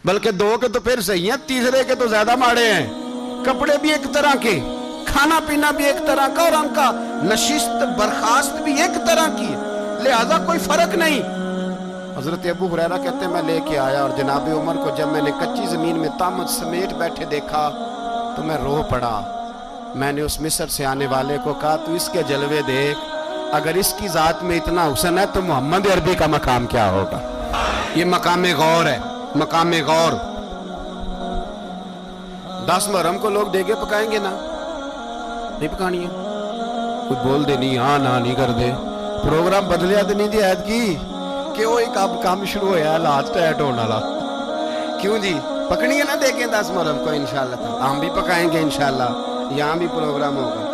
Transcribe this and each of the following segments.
بلکہ دو کے تو پھر صحیح ہیں، تیسرے کے تو زیادہ ماڑے ہیں. کپڑے بھی ایک طرح کے، کھانا پینا بھی ایک طرح کا، اور ان کا نشست برخاست بھی ایک طرح کی ہے، لہذا کوئی فرق نہیں. حضرت ابو ہریرہ کہتے ہیں میں لے کے آیا، اور جناب عمر کو جب میں نے کچی زمین میں تامت سمیٹ بیٹھے دیکھا تو میں رو پڑا. میں نے اس مصر سے آنے والے کو کہا تو اس کے جلوے دیکھ، اگر اس کی ذات میں اتنا حسن ہے تو محمد عربی کا مقام کیا ہوگا. یہ مقام غور ہے، مقام غور. 10 محرم کو لوگ دیگے پکائیں گے نا، نہیں پکانی ہے، کوئی بول دے نہیں ہاں نہ نہیں کر دے. پروگرام بدلیا تو نہیں دی عید کی کہ وہ ایک اب کام شروع ہویا لاسٹ ایٹ ہونے والا. کیوں جی پکنی ہے نا دیکھیں 10 محرم کو انشاءاللہ تعالی ہم بھی پکائیں گے انشاءاللہ، یہاں بھی پروگرام ہوگا.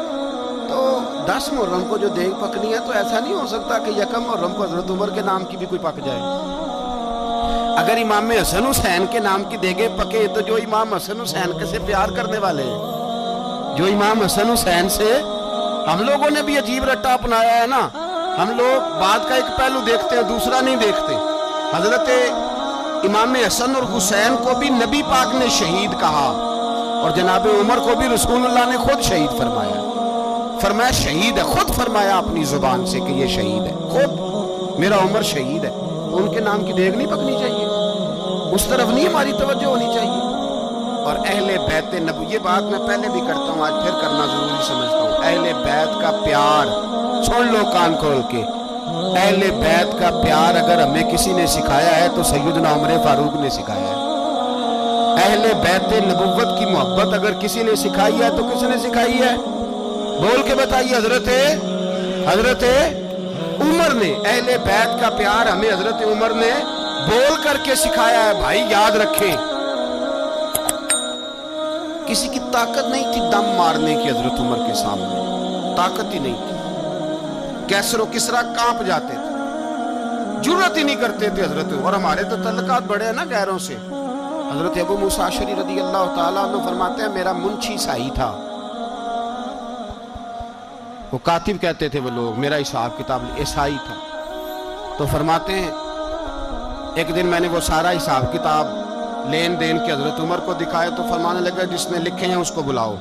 تو 10 محرم کو جو دیگ پکنی ہے تو ایسا نہیں ہو سکتا کہ یکم محرم کو حضرت عمر کے نام کی بھی کوئی پک جائے. اگر امام حسن حسین کے نام کی دیگیں پکے تو جو امام حسن حسین کے سے پیار کرنے والے ہیں، جو امام حسن حسین سے ہم لوگوں نے بھی عجیب رٹا اپنایا ہے نا. ہم لوگ بات کا ایک پہلو دیکھتے ہیں دوسرا نہیں دیکھتے. حضرت امام حسن اور حسین کو بھی نبی پاک نے شہید کہا، اور جناب عمر کو بھی رسول اللہ نے خود شہید فرمایا. فرمایا شہید ہے، خود فرمایا اپنی زبان سے کہ یہ شہید ہے، خود میرا عمر شہید ہے. تو ان کے نام کی دیگ نہیں پکنی چاہیے، اس طرف نہیں ہماری توجہ ہونی چاہیے. اور اہل بیت نبی، یہ بات میں پہلے بھی کرتا ہوں آج پھر کرنا ضروری سمجھتا ہوں. اہل بیت کا پیار سن لو کان کھول کے. اہل بیت کا پیار اگر ہمیں کسی نے سکھایا ہے تو سیدنا عمر فاروق نے سکھایا ہے. اہل بیت نبوت کی محبت اگر کسی نے سکھائی ہے تو کس نے سکھائی ہے؟ بول کے بتائیے. حضرت عمر نے. اہل بیت کا پیار ہمیں حضرت عمر نے بول کر کے سکھایا ہے. بھائی یاد رکھیں، کسی کی طاقت نہیں تھی دم مارنے کی حضرت عمر کے سامنے، طاقت ہی نہیں تھی. کیسر و کسرا کانپ جاتے تھے، جرت ہی نہیں کرتے تھے حضرت. اور ہمارے تو تعلقات بڑے ہیں نا غیروں سے. حضرت ابو موسیٰ اشعری رضی اللہ تعالیٰ عنہ فرماتے ہیں میرا منشی عیسائی تھا. وہ کاتب کہتے تھے وہ لوگ، میرا حساب کتاب عیسائی تھا. تو فرماتے ہیں ایک دن میں نے وہ سارا حساب کتاب لین دین کے حضرت عمر کو دکھائے تو فرمانے لگا جس نے لکھے ہیں اس کو بلاؤ.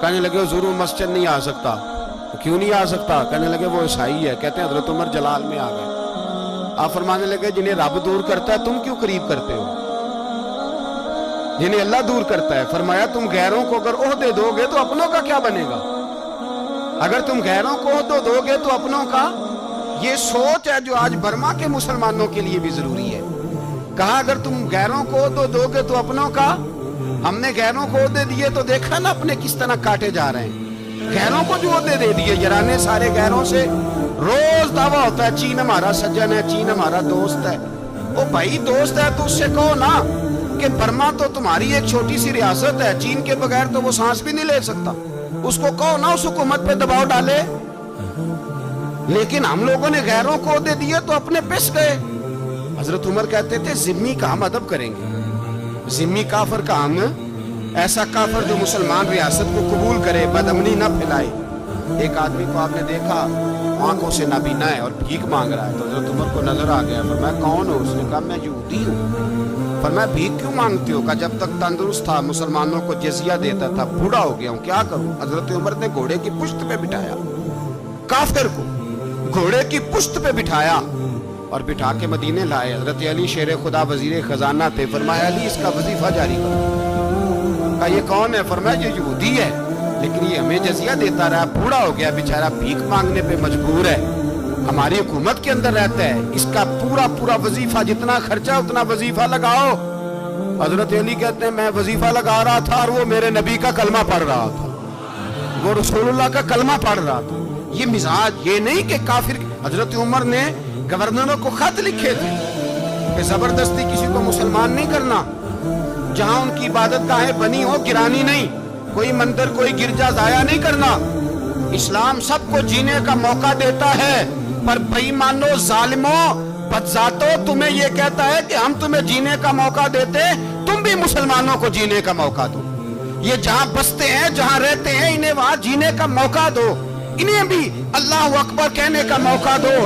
کہنے لگے حضور مسجد نہیں آ سکتا. کیوں نہیں آ سکتا؟ کہنے لگے وہ عیسائی ہے. کہتے ہیں حضرت عمر جلال میں آ گئے. آپ فرمانے لگے جنہیں رب دور کرتا ہے تم کیوں قریب کرتے ہو؟ جنہیں اللہ دور کرتا ہے. فرمایا تم غیروں کو اگر عہدے دو گے تو اپنوں کا کیا بنے گا؟ اگر تم غیروں کو عہدے دو گے تو اپنوں کا. یہ سوچ ہے جو آج برما کے مسلمانوں کے لیے بھی ضروری ہے. کہا اگر تم غیروں کو عہدے دو گے تو اپنوں کا. ہم نے غیروں کو عہدے دیے تو دیکھا نا اپنے کس طرح کاٹے جا رہے ہیں. غیروں کو جو عہدے دے دیے یرانے سارے غیروں سے. روز دعویٰ ہوتا ہے چین ہمارا سجن ہے، چین ہمارا دوست ہے. او بھائی دوست ہے تو اس سے کہو نا کہ برما تو تمہاری ایک چھوٹی سی ریاست ہے، چین کے بغیر تو وہ سانس بھی نہیں لے سکتا. اس کو کہو نا اس حکومت پہ دباؤ ڈالے. لیکن ہم لوگوں نے غیروں کو عہدے دیے تو اپنے پس گئے. حضرت عمر کہتے تھے ذمی کا ہم ادب کریں گے. ذمی کافر کا ہم، ایسا کافر جو مسلمان ریاست کو قبول کرے، بدامنی نہ پھیلائے. ایک آدمی کو آپ نے دیکھا آنکھوں سے نابینا ہے اور بھیک مانگ رہا ہے. تو حضرت عمر کو نظر آ گیا. فرمایا کون ہو؟ اس نے کہا میں یہودی ہوں. فرمایا بھیک کیوں مانگتے ہو؟ کہا جب تک تندرست تھا مسلمانوں کو جزیہ دیتا تھا، بوڑھا ہو گیا ہوں کیا کروں. حضرت عمر نے گھوڑے کی پشت پہ بٹھایا کافر کو، گھوڑے کی پشت پہ بٹھایا اور بٹھا کے مدینے لائے. حضرت علی شیر خدا وزیر خزانہ تھے. فرمایا علی اس کا وظیفہ جاری کرو. کہا یہ کون ہے؟ فرمایا یہ یہودی ہے لیکن یہ ہمیں جزیہ دیتا رہا، بوڑھا ہو گیا بیچارہ، بھیک مانگنے پہ مجبور ہے، ہماری حکومت کے اندر رہتا ہے، اس کا پورا وظیفہ جتنا خرچہ اتنا وظیفہ لگاؤ. حضرت علی کہتے ہیں میں وظیفہ لگا رہا تھا اور وہ میرے نبی کا کلمہ پڑھ رہا تھا، وہ رسول اللہ کا کلمہ پڑھ رہا تھا. یہ مزاج، یہ نہیں کہ کافر. حضرت عمر نے گورنروں کو خط لکھے تھے کہ زبردستی کسی کو مسلمان نہیں کرنا، جہاں ان کی عبادت گاہیں بنی ہو گرانی نہیں، کوئی مندر کوئی گرجا ضائع نہیں کرنا. اسلام سب کو جینے کا موقع دیتا ہے، پر بے ایمانو ظالموں بدذاتو تمہیں یہ کہتا ہے کہ ہم تمہیں جینے کا موقع دیتے، تم بھی مسلمانوں کو جینے کا موقع دو. یہ جہاں بستے ہیں جہاں رہتے ہیں انہیں وہاں جینے کا موقع دو، انہیں بھی اللہ اکبر کہنے کا موقع دو،